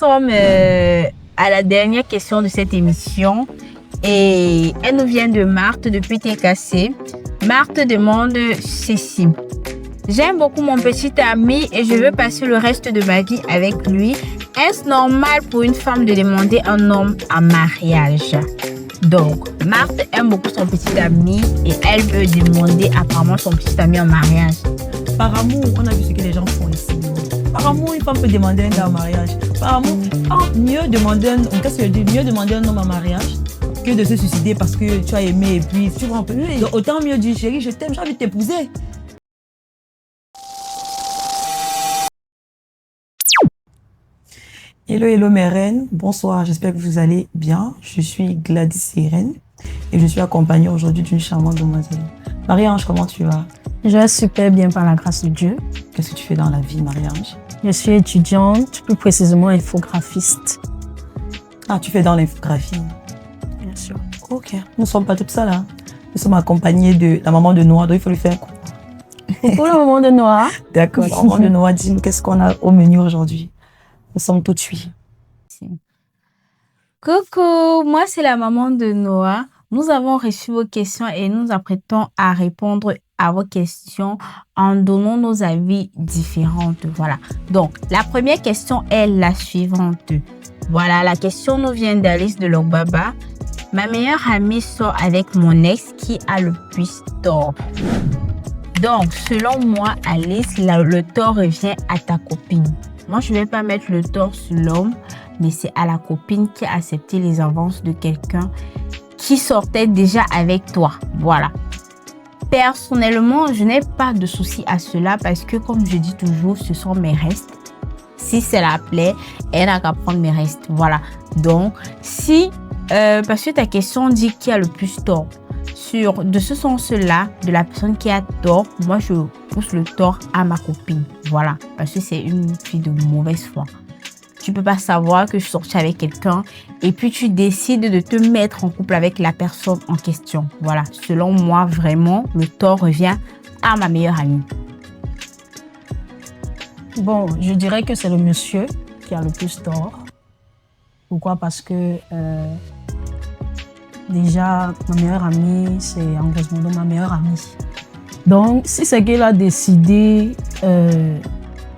Nous sommes à la dernière question de cette émission et elle nous vient de Marthe depuis TKC. Marthe demande ceci. J'aime beaucoup mon petit ami et je veux passer le reste de ma vie avec lui. Est-ce normal pour une femme de demander un homme en mariage? Donc, Marthe aime beaucoup son petit ami et elle veut demander apparemment son petit ami en mariage. Par amour, on a vu ce que les gens font ici. Par amour, une femme peut demander un gars en mariage. Par amour, mieux demander mieux demander un homme en mariage que de se suicider parce que tu as aimé et puis tu vois un peu. Donc, autant mieux dire chérie, je t'aime, j'ai envie de t'épouser. Hello mes reines, bonsoir, j'espère que vous allez bien. Je suis Gladys Irène et je suis accompagnée aujourd'hui d'une charmante demoiselle. Marie-Ange, comment tu vas? Je vais super bien par la grâce de Dieu. Qu'est-ce que tu fais dans la vie, Marie-Ange? Je suis étudiante, plus précisément infographiste. Ah, tu fais dans l'infographie? Bien sûr. Ok, nous ne sommes pas tout ça là. Nous sommes accompagnés de la maman de Noah, donc il faut lui faire un coup. Pour le moment de Noah. D'accord, la maman de Noah, dis-nous qu'est-ce qu'on a au menu aujourd'hui? Nous sommes tout suivis. Coucou, moi c'est la maman de Noah. Nous avons reçu vos questions et nous apprêtons à répondre à vos questions en donnant nos avis différents. Voilà. Donc, la première question est la suivante. Voilà, la question nous vient d'Alice de Logbaba. Ma meilleure amie sort avec mon ex qui a le plus tort. Donc, selon moi, Alice, le tort revient à ta copine. Moi, je ne vais pas mettre le tort sur l'homme, mais c'est à la copine qui a accepté les avances de quelqu'un qui sortait déjà avec toi. Voilà. Personnellement, je n'ai pas de souci à cela parce que, comme je dis toujours, ce sont mes restes. Si ça la plaît, elle n'a qu'à prendre mes restes. Voilà. Donc, si, parce que ta question dit qui a le plus tort, de ce sens-là, de la personne qui a tort, moi, je pousse le tort à ma copine. Voilà. Parce que c'est une fille de mauvaise foi. Tu peux pas savoir que je suis sortie avec quelqu'un et puis tu décides de te mettre en couple avec la personne en question. Voilà. Selon moi, vraiment, le tort revient à ma meilleure amie. Bon, je dirais que c'est le monsieur qui a le plus tort. Pourquoi? Parce que déjà, ma meilleure amie, c'est en grosso modo ma meilleure amie. Donc, si c'est qu'elle a décidé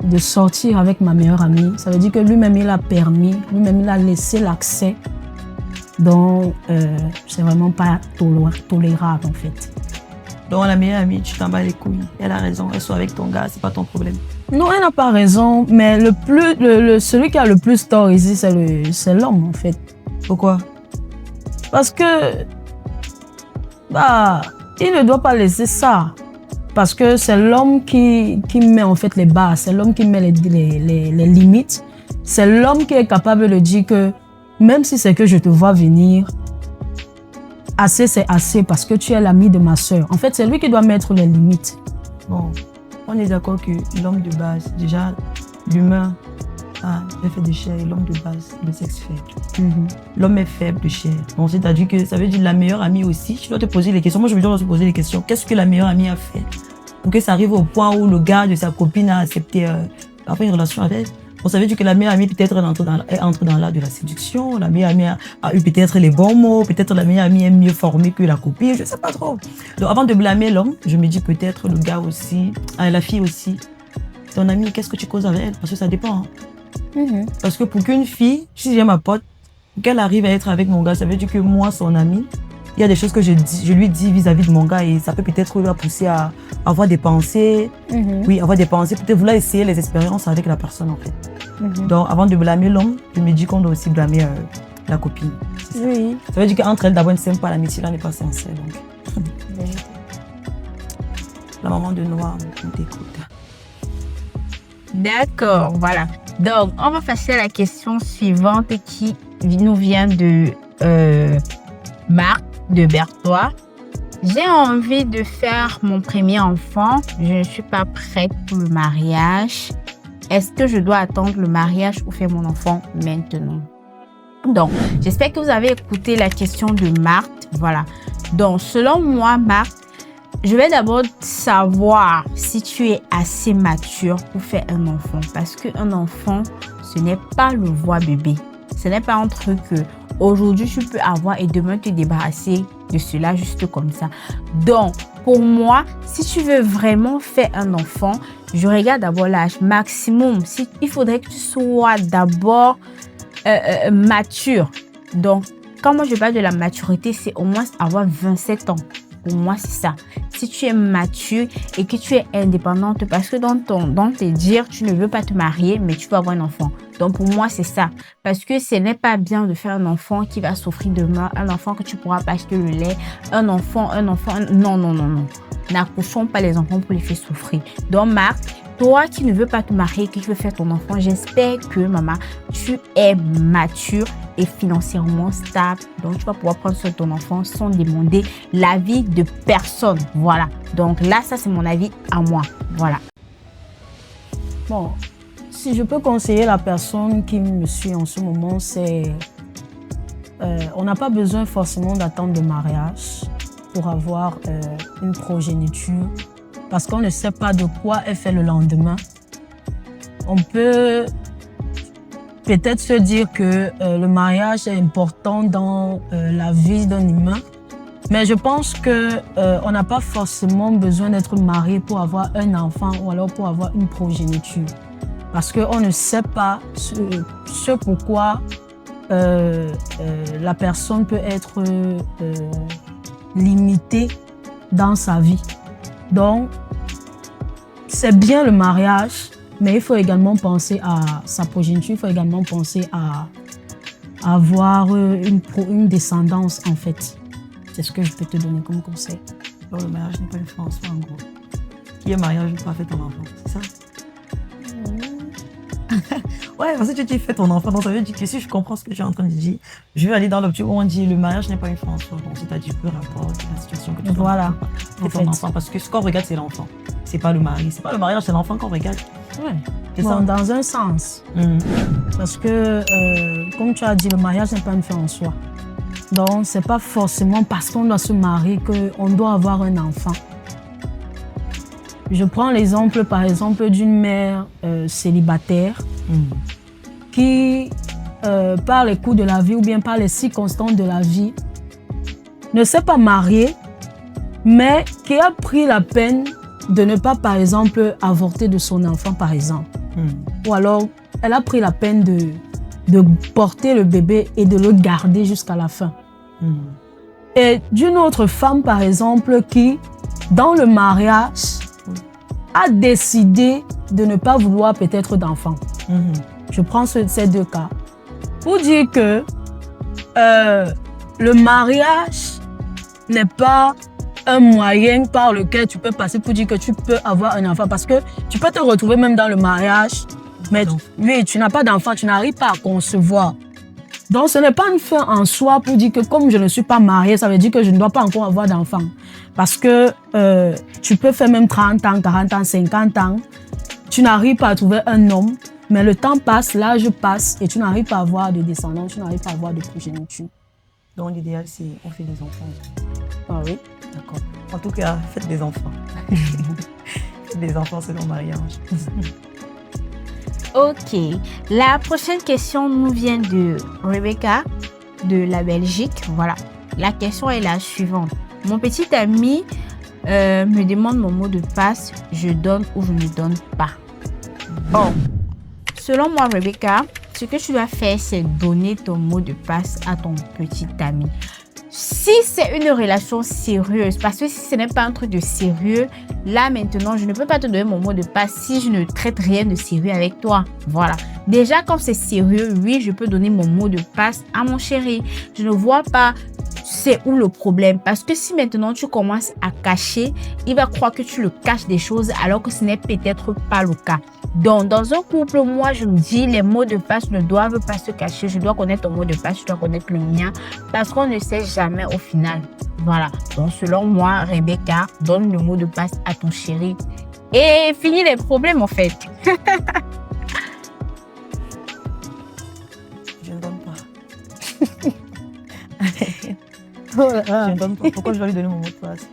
de sortir avec ma meilleure amie, ça veut dire que lui-même, il a permis, lui-même, il a laissé l'accès. Donc, c'est vraiment pas tolérable, en fait. Donc, la meilleure amie, tu t'en bats les couilles. Elle a raison, elle soit avec ton gars, c'est pas ton problème. Non, elle n'a pas raison, mais celui qui a le plus tort ici, c'est l'homme, en fait. Pourquoi? Parce que, il ne doit pas laisser ça. Parce que c'est l'homme qui met en fait les bases, c'est l'homme qui met les limites. C'est l'homme qui est capable de dire que même si c'est que je te vois venir, assez c'est assez parce que tu es l'ami de ma soeur. En fait, c'est lui qui doit mettre les limites. Bon, on est d'accord que l'homme de base, déjà, l'humain est fait de chair et l'homme de base, le sexe faible. L'homme est faible de chair. Donc, c'est-à-dire que ça veut dire la meilleure amie aussi. Tu dois te poser les questions. Moi, je veux dire, on doit se poser les questions. Qu'est-ce que la meilleure amie a fait pour que ça arrive au point où le gars de sa copine a accepté avoir une relation avec elle? On savait que la meilleure amie, peut-être, elle entre dans l'art de la séduction. La meilleure amie a eu peut-être les bons mots. Peut-être la meilleure amie est mieux formée que la copine. Je ne sais pas trop. Donc, avant de blâmer l'homme, je me dis peut-être le gars aussi, la fille aussi. Ton amie, qu'est-ce que tu causes avec elle? Parce que ça dépend. Parce que pour qu'une fille, si j'ai ma pote, qu'elle arrive à être avec mon gars, ça veut dire que moi, son amie, il y a des choses que je lui dis vis-à-vis de mon gars et ça peut peut-être lui pousser à avoir des pensées. Oui, avoir des pensées, peut-être vouloir essayer les expériences avec la personne en fait. Donc avant de blâmer l'homme, je me dis qu'on doit aussi blâmer la copine. Oui. Ça veut dire qu'entre elles, d'abord, elle ne s'aime pas, l'amitié là n'est pas sincère. Donc. La maman de Noah, on t'écoute. D'accord, voilà. Donc, on va passer à la question suivante qui nous vient de Marc de Berthois. J'ai envie de faire mon premier enfant. Je ne suis pas prête pour le mariage. Est-ce que je dois attendre le mariage ou faire mon enfant maintenant? Donc, j'espère que vous avez écouté la question de Marthe. Voilà. Donc, selon moi, Marthe, je vais d'abord savoir si tu es assez mature pour faire un enfant. Parce qu'un enfant, ce n'est pas le voix bébé. Ce n'est pas un truc que aujourd'hui tu peux avoir et demain te débarrasser de cela juste comme ça. Donc, pour moi, si tu veux vraiment faire un enfant, je regarde d'abord l'âge maximum. Il faudrait que tu sois d'abord mature. Donc, quand moi je parle de la maturité, c'est au moins avoir 27 ans. Pour moi, c'est ça. Si tu es mature et que tu es indépendante, parce que dans tes dires, tu ne veux pas te marier, mais tu veux avoir un enfant. Donc, pour moi, c'est ça. Parce que ce n'est pas bien de faire un enfant qui va souffrir demain, un enfant que tu pourras pas acheter le lait, un enfant. Non. N'accouchons pas les enfants pour les faire souffrir. Donc, Marc, toi qui ne veux pas te marier, qui veux faire ton enfant, j'espère que, maman, tu es mature et financièrement stable. Donc, tu vas pouvoir prendre soin de ton enfant sans demander l'avis de personne. Voilà. Donc là, ça, c'est mon avis à moi. Voilà. Bon, si je peux conseiller la personne qui me suit en ce moment, c'est... on n'a pas besoin forcément d'attendre le mariage pour avoir une progéniture, parce qu'on ne sait pas de quoi est fait le lendemain. On peut peut-être se dire que le mariage est important dans la vie d'un humain, mais je pense qu'on n'a pas forcément besoin d'être marié pour avoir un enfant ou alors pour avoir une progéniture. Parce qu'on ne sait pas ce pourquoi la personne peut être limitée dans sa vie. Donc, c'est bien le mariage, mais il faut également penser à sa progéniture, il faut également penser à avoir une descendance, en fait. C'est ce que je peux te donner comme conseil. Alors, le mariage n'est pas une fin en soi, en gros. Qui est mariage ou pas fait ton enfant, c'est ça? Ouais, parce que tu dis fais ton enfant, donc ça veut dire que si je comprends ce que tu es en train de dire, je vais aller dans l'optique où on dit le mariage n'est pas une fin en soi. Donc c'est-à-dire peu importe la situation que tu voilà, fais ton enfant, parce que ce qu'on regarde c'est l'enfant, c'est pas le mari, c'est pas le mariage, c'est l'enfant qu'on regarde. Ouais. C'est Bon, ça. dans un sens, parce que comme tu as dit, le mariage n'est pas une fin en soi. Donc c'est pas forcément parce qu'on doit se marier qu'on doit avoir un enfant. Je prends l'exemple, par exemple, d'une mère célibataire qui, par les coups de la vie ou bien par les circonstances de la vie, ne s'est pas mariée, mais qui a pris la peine de ne pas, par exemple, avorter de son enfant, par exemple. Ou alors, elle a pris la peine de porter le bébé et de le garder jusqu'à la fin. Et d'une autre femme, par exemple, qui, dans le mariage, a décidé de ne pas vouloir peut-être d'enfant. Je prends ces deux cas pour dire que le mariage n'est pas un moyen par lequel tu peux passer pour dire que tu peux avoir un enfant, parce que tu peux te retrouver même dans le mariage, mais oui, tu n'as pas d'enfant, tu n'arrives pas à concevoir. Donc ce n'est pas une fin en soi pour dire que comme je ne suis pas mariée, ça veut dire que je ne dois pas encore avoir d'enfant. Parce que tu peux faire même 30 ans, 40 ans, 50 ans, tu n'arrives pas à trouver un homme, mais le temps passe, l'âge passe et tu n'arrives pas à avoir de descendants, tu n'arrives pas à avoir de progéniture. Donc l'idéal c'est on fait des enfants. Ah oui. D'accord. En tout cas, faites des enfants. Faites des enfants selon mariage. Ok. La prochaine question nous vient de Rebecca de la Belgique. Voilà. La question est la suivante. Mon petit ami me demande mon mot de passe. Je donne ou je ne donne pas. Bon. Selon moi, Rebecca, ce que tu dois faire, c'est donner ton mot de passe à ton petit ami. Si c'est une relation sérieuse, parce que si ce n'est pas un truc de sérieux, là maintenant, je ne peux pas te donner mon mot de passe si je ne traite rien de sérieux avec toi. Voilà. Déjà, quand c'est sérieux, oui, je peux donner mon mot de passe à mon chéri. Je ne vois pas c'est où le problème. Parce que si maintenant tu commences à cacher, il va croire que tu le caches des choses alors que ce n'est peut-être pas le cas. Donc, dans un couple, moi, je me dis, les mots de passe ne doivent pas se cacher. Je dois connaître ton mot de passe, je dois connaître le mien, parce qu'on ne sait jamais au final. Voilà. Donc, selon moi, Rebecca, donne le mot de passe à ton chéri et finis les problèmes, en fait. Je ne donne pas. Je ne donne pas. Pourquoi je dois lui donner mon mot de passe?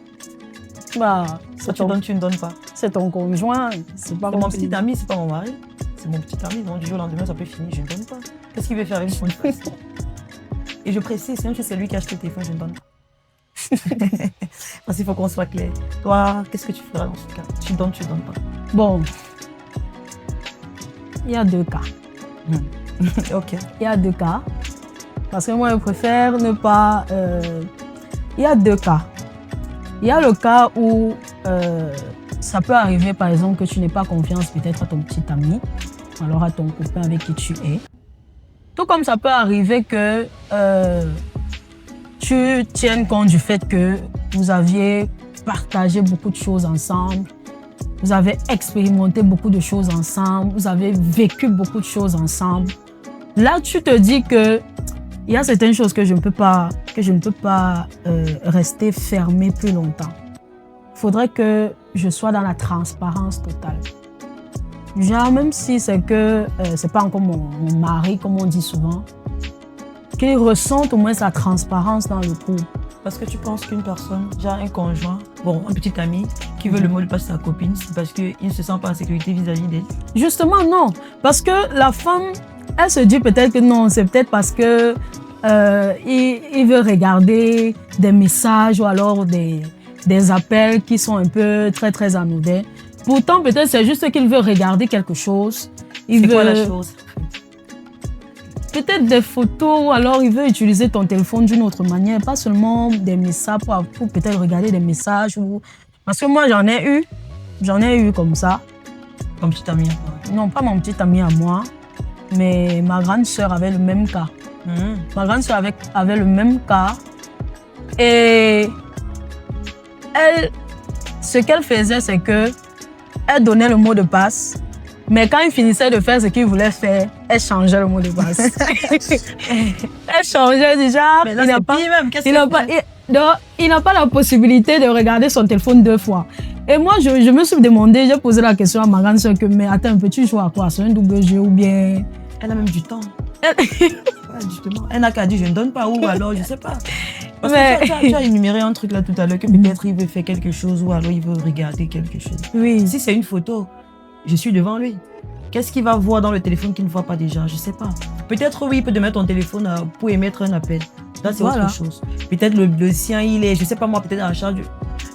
Bah, Soit tu donnes, tu ne donnes pas. c'est ton conjoint. C'est pas mon petit ami, c'est pas mon mari. c'est mon petit ami. Donc, du jour au lendemain, ça peut finir, je ne donne pas. Qu'est-ce qu'il veut faire avec mon téléphone? Et je précise, même si c'est lui qui a acheté le téléphone, je ne donne pas. Parce qu'il faut qu'on soit clair. Toi, qu'est-ce que tu feras dans ce cas? Tu donnes pas. Bon, il y a 2 cas. Ok. Il y a 2 cas. Parce que moi, je préfère ne pas... Il y a 2 cas. Il y a le cas où ça peut arriver, par exemple, que tu n'aies pas confiance peut-être à ton petit ami, alors à ton copain avec qui tu es. Tout comme ça peut arriver que tu tiennes compte du fait que vous aviez partagé beaucoup de choses ensemble, vous avez expérimenté beaucoup de choses ensemble, vous avez vécu beaucoup de choses ensemble. Là, tu te dis que il y a certaines choses que je ne peux pas rester fermée plus longtemps. Il faudrait que je sois dans la transparence totale. Genre, même si c'est que c'est pas encore mon mari, comme on dit souvent, qu'il ressente au moins sa transparence dans le couple. Parce que tu penses qu'une personne, genre un conjoint, bon, un petit ami, qui veut le mot de passe à sa copine, c'est parce qu'il ne se sent pas en sécurité vis-à-vis d'elle? Justement, non. Parce que la femme, elle se dit peut-être que non, c'est peut-être parce que il veut regarder des messages ou alors des appels qui sont un peu très, très anodins. Pourtant, peut-être c'est juste qu'il veut regarder quelque chose. C'est quoi la chose? Peut-être des photos ou alors il veut utiliser ton téléphone d'une autre manière, pas seulement des messages pour peut-être regarder des messages. Parce que moi, j'en ai eu comme ça. Comme petit ami à toi? Non, pas mon petit ami à moi, mais ma grande sœur avait le même cas. Ma grande sœur avait le même cas. Et elle, ce qu'elle faisait, c'est que elle donnait le mot de passe. Mais quand il finissait de faire ce qu'il voulait faire, elle changeait le mot de passe. Elle changeait déjà. Mais là, c'est pire même. Qu'est-ce il n'a pas la possibilité de regarder son téléphone 2 fois. Et moi, je me suis demandé, j'ai posé la question à ma grande soeur que, mais attends, peux-tu jouer à quoi? C'est un double jeu ou bien... Elle a même du temps. Ouais, justement. Elle n'a qu'à dire, je ne donne pas, ou alors, je ne sais pas. Parce que tu as énuméré un truc là tout à l'heure, que peut-être il veut faire quelque chose ou alors il veut regarder quelque chose. Oui. Si c'est une photo, je suis devant lui. Qu'est-ce qu'il va voir dans le téléphone qu'il ne voit pas déjà? Je ne sais pas. Peut-être oui, il peut te mettre ton téléphone pour émettre un appel. Là, c'est autre chose. Peut-être le sien, il est, je ne sais pas moi, peut-être en charge.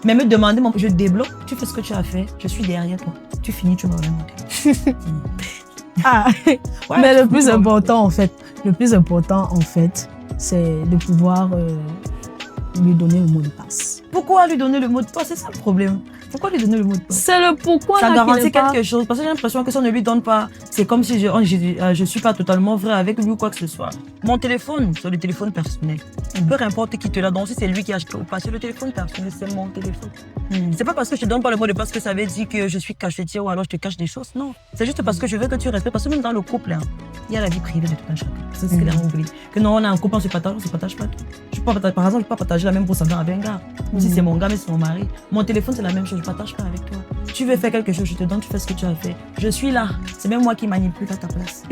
Mais me demander, je débloque, tu fais ce que tu as fait, je suis derrière toi. Tu finis, tu m'as remonté. Ouais, mais le plus important, en fait, c'est de pouvoir lui donner le mot de passe. Pourquoi lui donner le mot de passe? C'est ça le problème. Pourquoi lui donner le mot de passe? C'est le pourquoi. Ça garantit quelque chose. Parce que j'ai l'impression que si on ne lui donne pas, c'est comme si je suis pas totalement vrai avec lui ou quoi que ce soit. Mon téléphone, c'est le téléphone personnel. Peu importe qui te l'a donné, si c'est lui qui a acheté ou pas, c'est le téléphone personnel, c'est mon téléphone. C'est pas parce que je te donne pas le mot de passe que ça veut dire que je suis cachetière ou alors je te cache des choses. Non. C'est juste parce que je veux que tu respectes. Parce que même dans le couple, il y a la vie privée de tout un chacun. C'est ce que les gens oublient. Que non, on a un couple, on se partage pas tout. Par exemple, je ne peux pas partager la même brosse à dents avec un gars. Ou si c'est mon gars, mais c'est mon mari. Mon téléphone, c'est la même chose. Je ne partage pas avec toi. Tu veux faire quelque chose, je te donne, tu fais ce que tu as fait. Je suis là. C'est même moi qui manipule à ta place.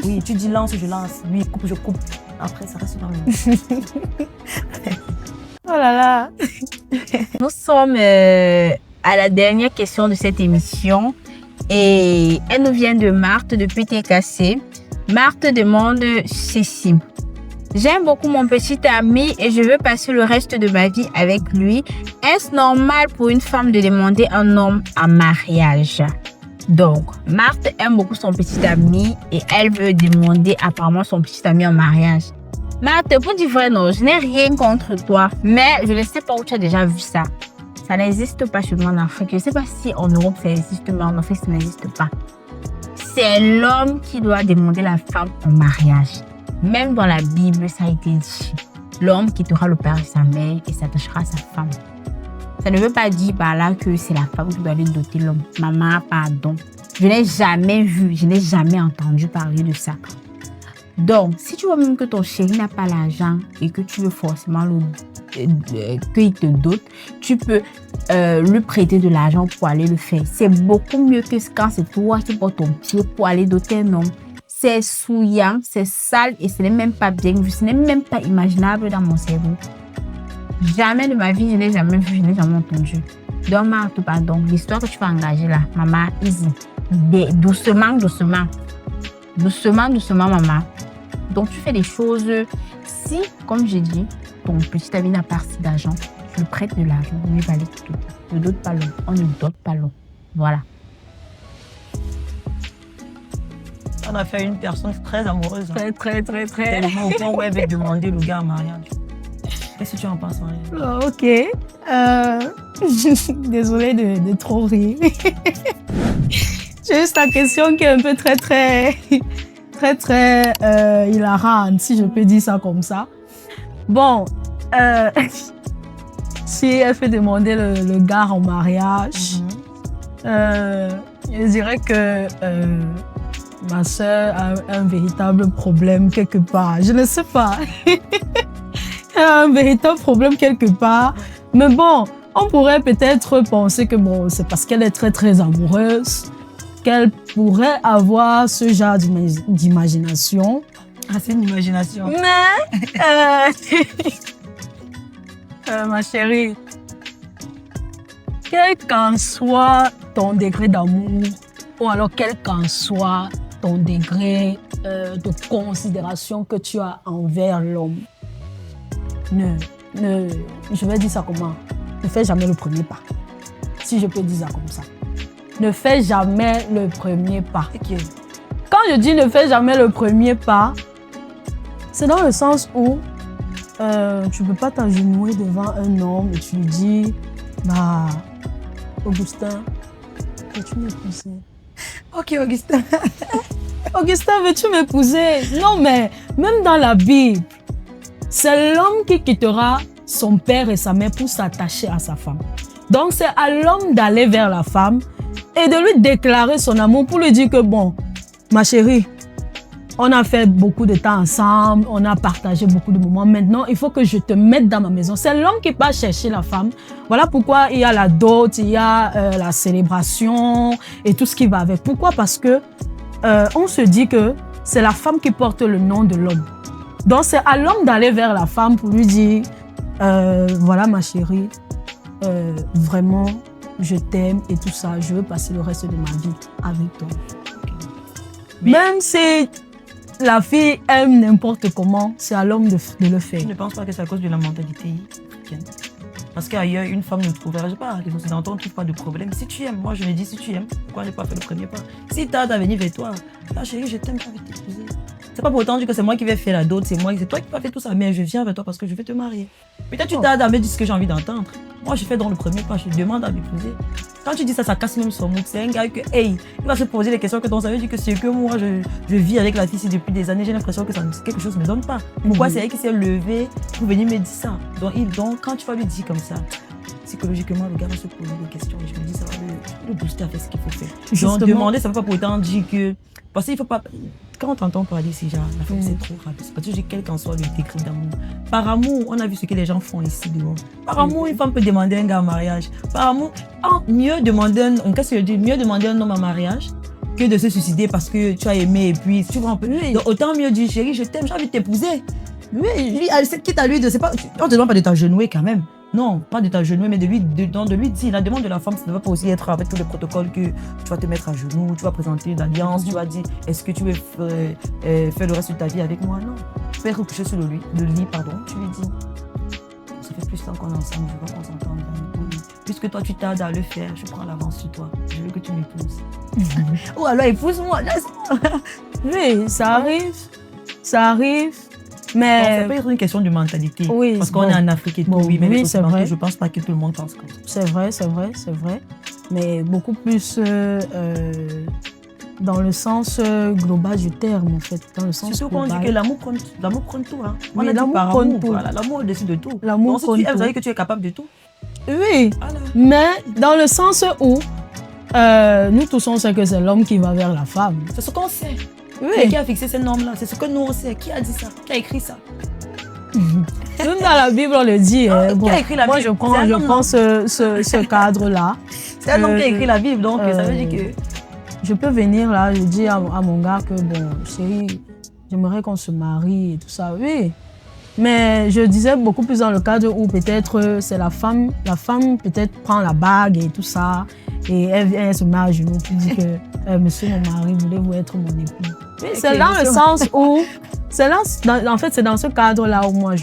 Oui, tu dis lance, je lance. Lui, coupe, je coupe. Après, ça reste dans le monde. Oh là là. Nous sommes à la dernière question de cette émission. Et elle nous vient de Marthe depuis TKC. Marthe demande ceci. J'aime beaucoup mon petit ami et je veux passer le reste de ma vie avec lui. Est-ce normal pour une femme de demander un homme en mariage? Donc, Marthe aime beaucoup son petit ami et elle veut demander apparemment son petit ami en mariage. Marthe, pour dire vrai, non, je n'ai rien contre toi, mais je ne sais pas où tu as déjà vu ça. Ça n'existe pas chez nous en Afrique. Je ne sais pas si en Europe ça existe, mais en Afrique ça n'existe pas. C'est l'homme qui doit demander la femme en mariage. Même dans la Bible, ça a été dit. L'homme quittera le père et sa mère et s'attachera à sa femme. Ça ne veut pas dire par là que c'est la femme qui doit aller doter l'homme. Maman, pardon. Je n'ai jamais vu, je n'ai jamais entendu parler de ça. Donc, si tu vois même que ton chéri n'a pas l'argent et que tu veux forcément qu'il te dote, tu peux lui prêter de l'argent pour aller le faire. C'est beaucoup mieux que quand c'est toi qui portes ton pied pour aller doter un homme. C'est souillant, c'est sale et ce n'est même pas bien vu. Ce n'est même pas imaginable dans mon cerveau. Jamais de ma vie, je n'ai jamais vu, je n'ai jamais entendu. Donc, Marthe, pardon, l'histoire que tu vas engager là, maman, easy. doucement, doucement. Doucement, doucement, maman. Donc, tu fais des choses. Si, comme j'ai dit, ton petit ami n'a pas assez d'argent, tu lui prêtes de l'argent, lui va aller tout. Ne dote pas long. On ne dote pas long. Voilà. On a fait une personne très amoureuse. Très. Tellement au point où elle veut demander le gars en mariage. Qu'est-ce que tu en penses, Marie? Ok. Désolée de trop rire. J'ai juste la question qui est un peu très hilarante, si je peux dire ça comme ça. Bon, si elle fait demander le gars en mariage, je dirais que ma soeur a un véritable problème quelque part. Je ne sais pas. Elle a un véritable problème quelque part. Mais bon, on pourrait peut-être penser que bon, c'est parce qu'elle est très amoureuse qu'elle pourrait avoir ce genre d'imagination. Ah, c'est une imagination. Mais, ma chérie, quel qu'en soit ton degré d'amour, ou alors quel qu'en soit ton degré de considération que tu as envers l'homme, je vais dire ça comment? Ne fais jamais le premier pas. Si je peux dire ça comme ça. Ne fais jamais le premier pas. Okay. Quand je dis ne fais jamais le premier pas, c'est dans le sens où tu ne peux pas t'agenouiller devant un homme et tu lui dis, bah, Augustin, veux-tu m'épouser? Ok, Augustin. Augustin, veux-tu m'épouser? Non, mais même dans la Bible, c'est l'homme qui quittera son père et sa mère pour s'attacher à sa femme. Donc, c'est à l'homme d'aller vers la femme et de lui déclarer son amour pour lui dire que, bon, ma chérie, on a fait beaucoup de temps ensemble, on a partagé beaucoup de moments. Maintenant, il faut que je te mette dans ma maison. C'est l'homme qui part chercher la femme. Voilà pourquoi il y a la dot, il y a la célébration et tout ce qui va avec. Pourquoi? Parce que on se dit que c'est la femme qui porte le nom de l'homme. Donc, c'est à l'homme d'aller vers la femme pour lui dire, voilà ma chérie, vraiment, je t'aime et tout ça. Je veux passer le reste de ma vie avec toi. Mais même si la fille aime n'importe comment, c'est à l'homme de le faire. je ne pense pas que c'est à cause de la mentalité africaine. Parce qu'ailleurs, une femme ne trouverait pas, les Occidentaux ne trouvent pas de problème. Si tu aimes, moi je me dis, si tu aimes, pourquoi ne pas faire le premier pas? Si tu as à venir vers toi, ah chérie, je t'aime, j'ai envie de t'épouser. C'est pas pour autant dire que c'est moi qui vais faire la dot, c'est toi qui vas faire tout ça, mais je viens vers toi parce que je vais te marier. Peut-être tu t'as à me dire ce que j'ai envie d'entendre. Moi, je fais dans le premier pas, je demande à m'épouser. Quand tu dis ça, ça casse même son mood. C'est un gars que, hey, il va se poser des questions que donc ça veut dire que c'est que moi, je vis avec la fille depuis des années, j'ai l'impression que quelque chose ne me donne pas. Pourquoi c'est elle qui s'est levée pour venir me dire ça? Donc, quand tu vas lui dire comme ça, psychologiquement, le gars va se poser des questions et je me dis, ça va le booster à faire ce qu'il faut faire. Donc, demander, ça ne veut pas pour autant dire que. Parce qu'il ne faut pas. Quand on t'entend parler, c'est genre, la femme, c'est trop rapide. C'est parce que j'ai quel qu'en soit le décret d'amour. Par amour, on a vu ce que les gens font ici dehors. Par amour, une femme peut demander un gars en mariage. Par amour, mieux demander un homme en mariage que de se suicider parce que tu as aimé et puis tu vois un peu. Donc, autant mieux dire, chérie, je t'aime, j'ai envie de t'épouser. Oui, lui, quitte à lui de. On ne te demande pas de t'agenouiller quand même. Non, pas de t'agenouiller, mais de lui dire. La demande de la femme, ça ne va pas aussi être avec tous les protocoles que tu vas te mettre à genoux, tu vas présenter l'alliance, tu vas dire est-ce que tu veux faire le reste de ta vie avec moi? Non. Faire coucher sur le lit, tu lui dis ça fait plus de temps qu'on est ensemble, je veux qu'on s'entende bien. Puisque toi tu tardes à le faire, je prends l'avance sur toi, je veux que tu m'épouses. Ou alors épouse-moi, oui, ça arrive. Mais ça peut être une question de mentalité. Oui, parce qu'on est en Afrique et tout. Bon, oui, mais oui, c'est vrai. Je pense pas que tout le monde pense comme ça. C'est vrai. Mais beaucoup plus dans le sens global du terme, en fait. Dans le sens surtout qu'on dit que l'amour prend tout. Hein. Oui, l'amour prend tout. Voilà, l'amour au-dessus de tout. L'amour donc si tu aimes, vous savez que tu es capable de tout. Oui, voilà. Mais dans le sens où nous tous on sait que c'est l'homme qui va vers la femme. C'est ce qu'on sait. Oui. Et qui a fixé ces normes-là? C'est ce que nous on sait. Qui a dit ça? Qui a écrit ça? Même dans la Bible, on le dit. Qui a écrit la Bible? Moi, je prends ce cadre-là. C'est un homme qui a écrit la Bible, donc ça veut dire que... Je peux venir là, je dis à mon gars que, bon, chérie, j'aimerais qu'on se marie et tout ça. Oui, Mais je disais beaucoup plus dans le cadre où peut-être c'est la femme peut-être prend la bague et tout ça, et elle vient, elle se met à genoux, puis dit que monsieur mon mari, voulez-vous être mon époux? Oui, c'est dans le sens où, en fait, c'est dans ce cadre-là où moi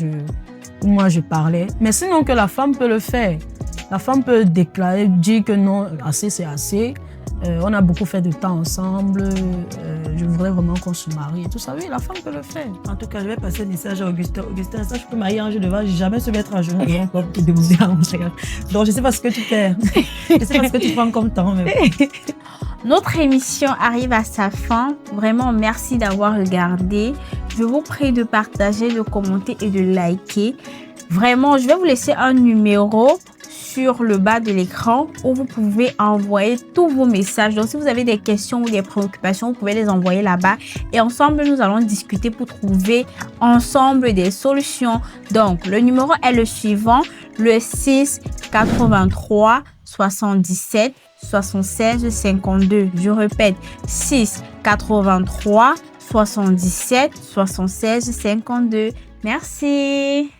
je parlais. Mais sinon que la femme peut le faire. La femme peut déclarer, dire que non, assez c'est assez. On a beaucoup fait de temps ensemble. Je voudrais vraiment qu'on se marie et tout ça. Oui, la femme peut le faire. En tout cas, je vais passer un message à Augustin. Augustin, ça, je peux marier un jeu de vache, jamais se mettre à genoux pour te demander à mon frère. Donc, je sais pas ce que tu fais. Je sais pas ce que tu prends comme temps. Mais... Notre émission arrive à sa fin. Vraiment, merci d'avoir regardé. Je vous prie de partager, de commenter et de liker. Vraiment, je vais vous laisser un numéro sur le bas de l'écran où vous pouvez envoyer tous vos messages. Donc, si vous avez des questions ou des préoccupations, vous pouvez les envoyer là-bas. Et ensemble, nous allons discuter pour trouver ensemble des solutions. Donc, le numéro est le suivant, le 6 83 77 76 52. Je répète, 6 83 77 76 52. Merci.